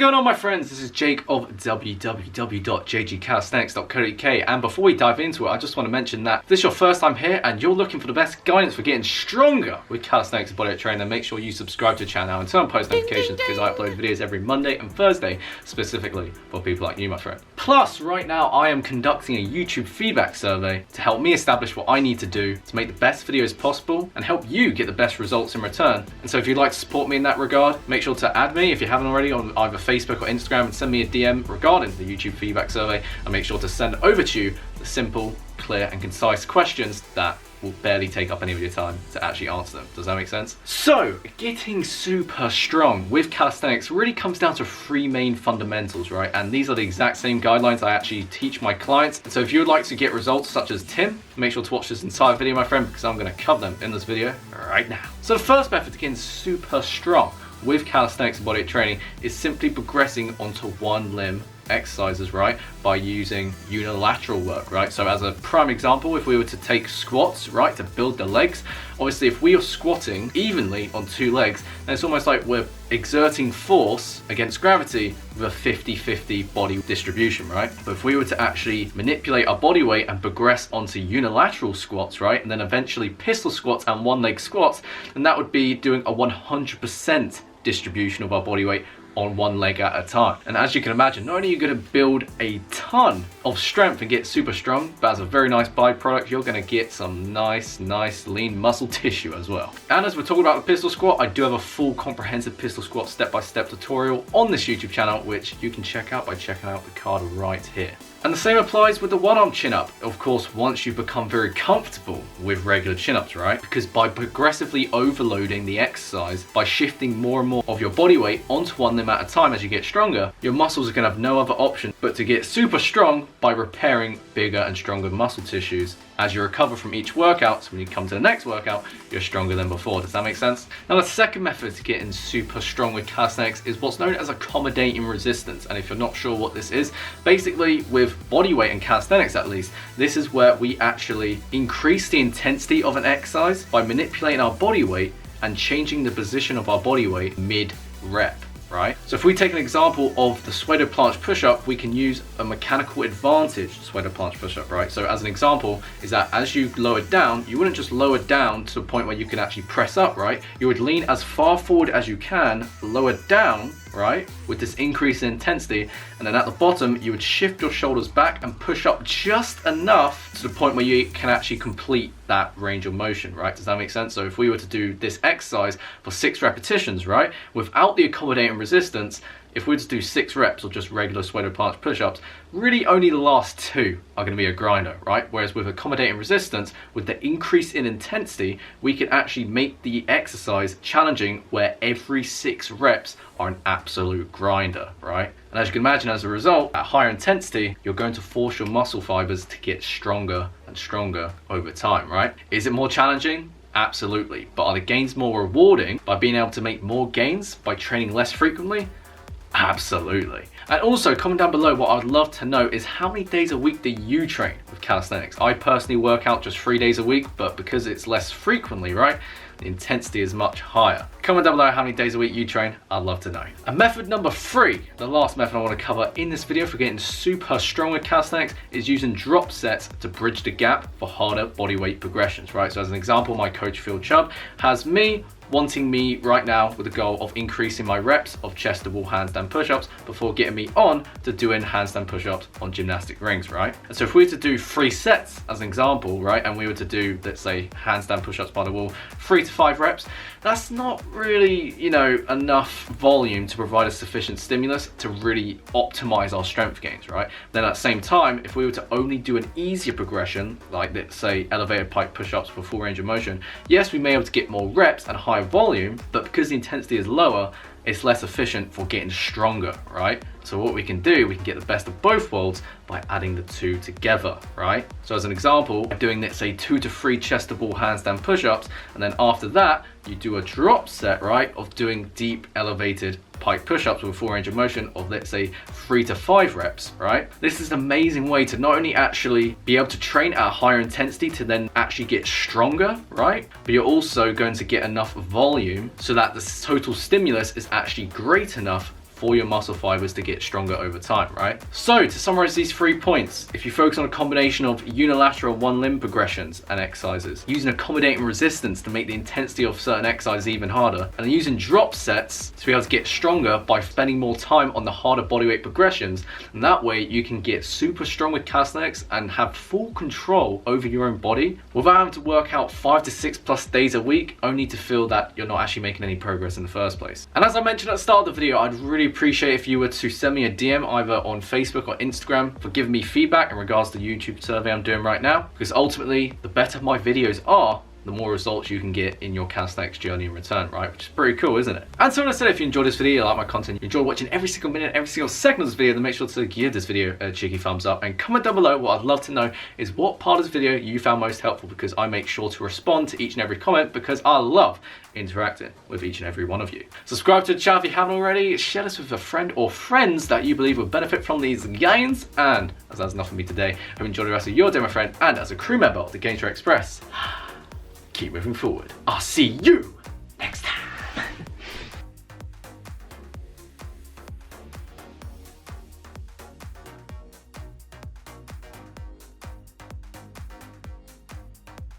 going on, my friends? This is Jake of www.jgcalisthenics.co.uk, and before we dive into it, I just want to mention that if this is your first time here and you're looking for the best guidance for getting stronger with Calisthenics Bodyweight Training, then make sure you subscribe to the channel and turn on post notifications because I upload videos every Monday and Thursday specifically for people like you, my friend. Plus, right now I am conducting a YouTube feedback survey to help me establish what I need to do to make the best videos possible and help you get the best results in return. And so if you'd like to support me in that regard, make sure to add me if you haven't already on either Facebook or Instagram and send me a DM regarding the YouTube feedback survey, and make sure to send over to you the simple, clear and concise questions that will barely take up any of your time to actually answer them. Does that make sense? So, getting super strong with calisthenics really comes down to three main fundamentals, right? And these are the exact same guidelines I actually teach my clients. And so if you would like to get results such as Tim, make sure to watch this entire video, my friend, because I'm gonna cover them in this video right now. So the first method to getting super strong with calisthenics and bodyweight training is simply progressing onto one limb exercises, right, by using unilateral work, right? So as a prime example, if we were to take squats, right, to build the legs, obviously if we are squatting evenly on two legs, then it's almost like we're exerting force against gravity with a 50-50 body distribution, right? But if we were to actually manipulate our body weight and progress onto unilateral squats, right, and then eventually pistol squats and one leg squats, then that would be doing a 100% distribution of our body weight on one leg at a time. And as you can imagine, not only are you going to build a ton of strength and get super strong, but as a very nice byproduct, you're going to get some nice lean muscle tissue as well. And as we're talking about the pistol squat, I do have a full comprehensive pistol squat step-by-step tutorial on this YouTube channel, which you can check out by checking out the card right here. And the same applies with the one-arm chin-up, of course, once you become very comfortable with regular chin-ups, right? Because by progressively overloading the exercise, by shifting more and more of your body weight onto one limb at a time as you get stronger, your muscles are going to have no other option but to get super strong by repairing bigger and stronger muscle tissues as you recover from each workout. So when you come to the next workout, you're stronger than before. Does that make sense? Now the second method to getting super strong with calisthenics is what's known as accommodating resistance. And if you're not sure what this is, basically with body weight and calisthenics at least, this is where we actually increase the intensity of an exercise by manipulating our body weight and changing the position of our body weight mid-rep. Right? So if we take an example of the sweater planche push-up, we can use a mechanical advantage sweater planche push-up, right? So as an example is that as you lower down, you wouldn't just lower down to a point where you can actually press up, right? You would lean as far forward as you can, lower down, right, with this increase in intensity, and then at the bottom you would shift your shoulders back and push up just enough to the point where you can actually complete that range of motion, right? Does that make sense? So if we were to do this exercise for 6 repetitions, right, without the accommodating resistance, if we were to do 6 reps of just regular sweater planche push-ups, really only the last 2 are going to be a grinder, right? Whereas with accommodating resistance, with the increase in intensity, we can actually make the exercise challenging where every 6 reps are an absolute grinder, right? And as you can imagine, as a result, at higher intensity, you're going to force your muscle fibers to get stronger and stronger over time, right? Is it more challenging? Absolutely. But are the gains more rewarding by being able to make more gains by training less frequently? Absolutely. And also, comment down below, what I'd love to know is how many days a week do you train with calisthenics? I personally work out just 3 days a week, but because it's less frequently, right, the intensity is much higher. Comment down below how many days a week you train. I'd love to know. And method number 3, the last method I want to cover in this video for getting super strong with calisthenics, is using drop sets to bridge the gap for harder body weight progressions, right? So as an example, my coach Phil Chubb has me wanting me right now with the goal of increasing my reps of chest to wall handstand push-ups before getting me on to doing handstand push-ups on gymnastic rings, right? And so if we were to do 3 sets as an example, right, and we were to do, let's say, handstand push-ups by the wall, 3 to 5 reps, that's not really, you know, enough volume to provide a sufficient stimulus to really optimize our strength gains, right? Then at the same time, if we were to only do an easier progression, like let's say elevated pike push-ups for full range of motion, yes, we may be able to get more reps and higher volume, but because the intensity is lower, it's less efficient for getting stronger, right? So what we can do, we can get the best of both worlds by adding the 2 together, right? So as an example, doing, let's say, 2 to 3 chest to ball handstand push-ups, and then after that, you do a drop set, right, of doing deep elevated pike push-ups with full range of motion of, let's say, 3 to 5 reps, right? This is an amazing way to not only actually be able to train at a higher intensity to then actually get stronger, right? But you're also going to get enough volume so that the total stimulus is actually great enough for your muscle fibers to get stronger over time, right? So to summarize these 3 points, if you focus on a combination of unilateral one limb progressions and exercises, using accommodating resistance to make the intensity of certain exercises even harder, and using drop sets to be able to get stronger by spending more time on the harder bodyweight progressions, and that way you can get super strong with calisthenics and have full control over your own body without having to work out 5 to 6 plus days a week only to feel that you're not actually making any progress in the first place. And as I mentioned at the start of the video, I'd really appreciate if you were to send me a DM either on Facebook or Instagram for giving me feedback in regards to the YouTube survey I'm doing right now, because ultimately the better my videos are, the more results you can get in your calisthenics journey in return, right? Which is pretty cool, isn't it? And so as I said, if you enjoyed this video, you like my content, you enjoy watching every single minute, every single second of this video, then make sure to give this video a cheeky thumbs up and comment down below. What I'd love to know is what part of this video you found most helpful, because I make sure to respond to each and every comment because I love interacting with each and every one of you. Subscribe to the channel if you haven't already, share this with a friend or friends that you believe would benefit from these gains, and as that's enough for me today, I hope you enjoy the rest of your day, my friend, and as a crew member of the Gains Express, keep moving forward. I'll see you